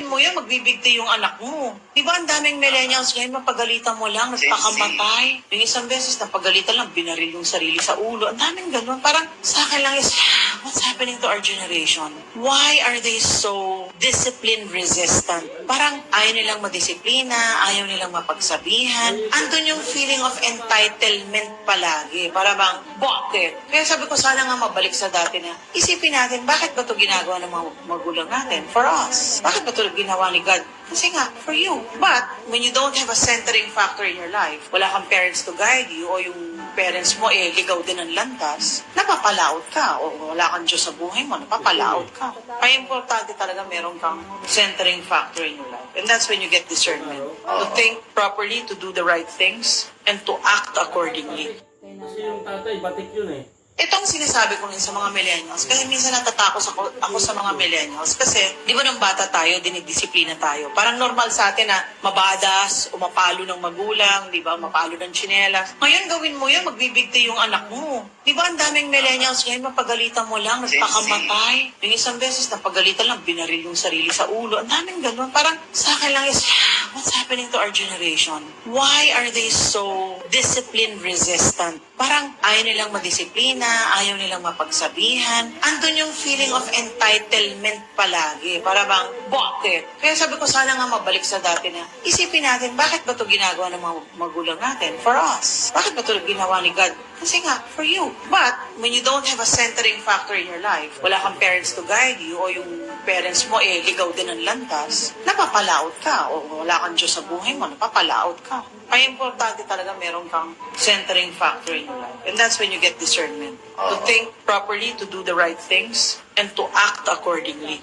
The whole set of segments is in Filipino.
gawin mo yan, magbibigti yung anak mo. Di ba ang daming millennials ngayon, mapagalitan mo lang, nagpakamatay. Yung isang beses, napagalitan lang, binaril yung sarili sa ulo. Ang daming ganun. Parang sa akin lang is, what's happening to our generation? Why are they so discipline resistant? Parang ayaw nilang madisiplina, ayaw nilang mapagsabihan. Andun yung feeling of entitlement palagi. Para bang, bakit? Kaya sabi ko, sana nga mabalik sa dati na, isipin natin, bakit ba ito ginagawa ng mga magulang natin? For us. Bakit ba ito ginawa ni God? Kasi nga, for you. But, when you don't have a centering factor in your life, wala kang parents to guide you, o yung parents mo, ligaw din ng landas, napapalaot ka, o wala kang Diyos sa buhay mo, napapalaot ka. Kaya importante talaga meron kang centering factor in your life. And that's when you get discernment. To think properly, to do the right things, and to act accordingly. Kasi yung tatay, batik yun eh. Itong sinasabi ko rin sa mga millennials, kasi minsan natatakot ako sa mga millennials, kasi di ba nung bata tayo, dinidisiplina tayo. Parang normal sa atin na mabadas o mapalo ng magulang, di ba, mapalo ng tsinelas. Ngayon gawin mo yan, magbibigti yung anak mo. Di ba ang daming millennials ngayon, mapagalitan mo lang, nagpakamatay. Yung isang beses, napagalitan lang, binaril yung sarili sa ulo. Ang daming ganun. Parang sa akin lang is, what's happening to our generation? Why are they so discipline resistant? Parang ayaw nilang madisiplina, ayaw nilang mapagsabihan. Andun yung feeling of entitlement palagi. Para bang, bakit? Kaya sabi ko, sana nga mabalik sa dati na, isipin natin, bakit ba ito ginagawa ng mga magulang natin? For us. Bakit ba ito ginawa ni God? Kasi nga, for you. But, when you don't have a centering factor in your life, wala kang parents to guide you, o yung parents mo, ligaw din ng landas, napapalaot ka, o wala kang Diyos sa buhay mo, napapalaot ka. Kaya importante talaga meron kang centering factor in your life. And that's when you get discernment. To think properly, to do the right things, and to act accordingly.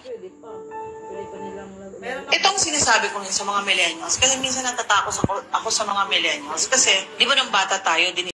Itong sinasabi ko rin sa mga millennials, kasi minsan natatakot ako sa mga millennials, kasi di ba nung bata tayo,